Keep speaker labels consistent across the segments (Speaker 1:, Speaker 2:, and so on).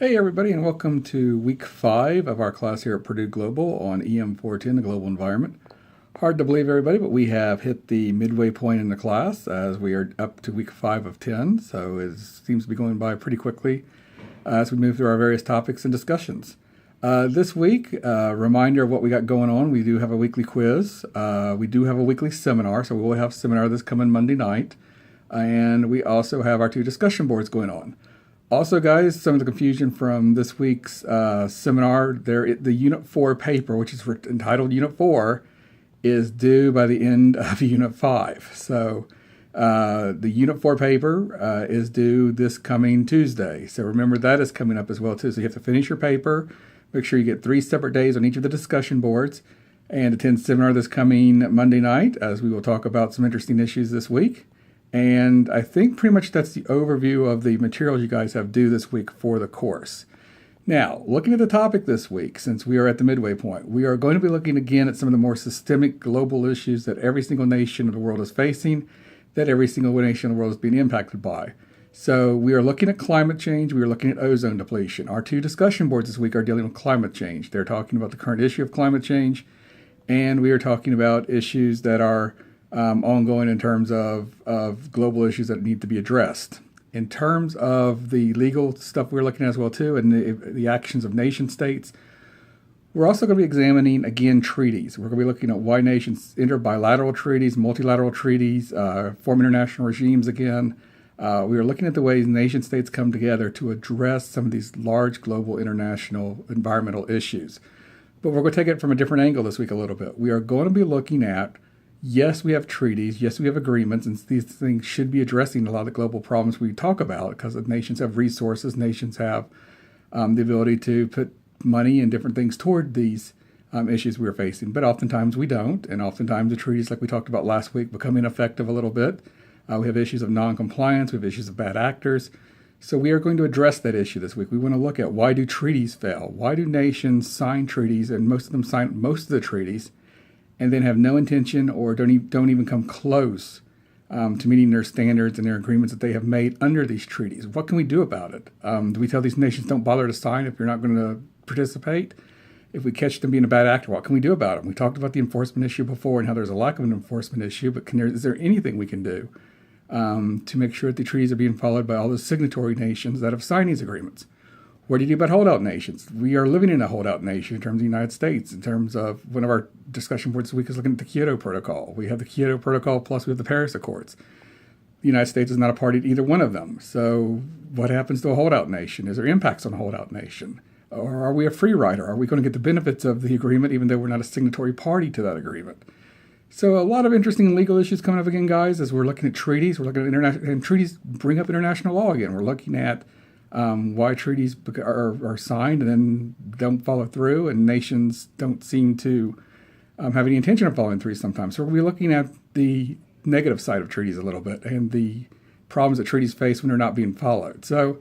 Speaker 1: Hey everybody, and welcome to week 5 of our class here at Purdue Global on EM 410, the global environment. Hard to believe, everybody, but we have hit the midway point in the class as we are up to week 5 of 10, so it seems to be going by pretty quickly as we move through our various topics and discussions. This week, reminder of what we got going on. We do have a weekly quiz. We do have a weekly seminar, so we will have a seminar this coming Monday night. And we also have our 2 discussion boards going on. Also, guys, some of the confusion from this week's seminar, the Unit 4 paper, which is entitled Unit 4, is due by the end of Unit 5. So the Unit 4 paper is due this coming Tuesday. So remember, that is coming up as well, too. So you have to finish your paper, make sure you get 3 separate days on each of the discussion boards, and attend seminar this coming Monday night, as we will talk about some interesting issues this week. And I think pretty much that's the overview of the materials you guys have due this week for the course. Now, looking at the topic this week, since we are at the midway point, we are going to be looking again at some of the more systemic global issues that every single nation of the world is facing, that every single nation of the world is being impacted by. So we are looking at climate change. We are looking at ozone depletion. Our 2 discussion boards this week are dealing with climate change. They're talking about the current issue of climate change, and we are talking about issues that are ongoing in terms of global issues that need to be addressed. In terms of the legal stuff we're looking at as well too, and the actions of nation states, we're also going to be examining, again, treaties. We're going to be looking at why nations enter bilateral treaties, multilateral treaties, form international regimes again. We are looking at the ways nation states come together to address some of these large global international environmental issues. But we're going to take it from a different angle this week a little bit. We are going to be looking at, yes, we have treaties. Yes, we have agreements, and these things should be addressing a lot of the global problems we talk about because nations have resources. Nations have the ability to put money and different things toward these issues we're facing. But oftentimes we don't, and oftentimes the treaties, like we talked about last week, become ineffective a little bit. We have issues of non-compliance. We have issues of bad actors. So we are going to address that issue this week. We want to look at, why do treaties fail? Why do nations sign treaties, and most of them sign most of the treaties, and then have no intention or don't even come close to meeting their standards and their agreements that they have made under these treaties? What can we do about it? Do we tell these nations, don't bother to sign if you're not going to participate? If we catch them being a bad actor, what can we do about it? We talked about the enforcement issue before and how there's a lack of an enforcement issue, but is there anything we can do to make sure that the treaties are being followed by all the signatory nations that have signed these agreements? What do you do about holdout nations? We are living in a holdout nation in terms of the United States. In terms of, one of our discussion boards this week is looking at the Kyoto Protocol. We have the Kyoto Protocol, plus we have the Paris Accords. The United States is not a party to either one of them. So what happens to a holdout nation? Is there impacts on a holdout nation? Or are we a free rider? Are we going to get the benefits of the agreement even though we're not a signatory party to that agreement? So a lot of interesting legal issues coming up again, guys, as we're looking at treaties. We're looking at international, and treaties bring up international law again. We're looking at why treaties are signed and then don't follow through, and nations don't seem to have any intention of following through sometimes. So we're looking at the negative side of treaties a little bit and the problems that treaties face when they're not being followed. So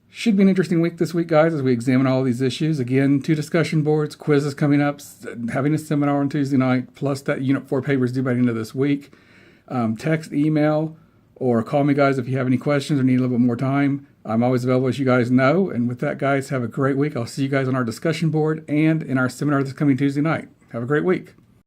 Speaker 1: should be an interesting week this week, guys, as we examine all of these issues. Again, 2 discussion boards, quizzes coming up, having a seminar on Tuesday night, plus that Unit 4 paper is due by the end of this week. Text, email, or call me, guys, if you have any questions or need a little bit more time. I'm always available, as you guys know. And with that, guys, have a great week. I'll see you guys on our discussion board and in our seminar this coming Tuesday night. Have a great week.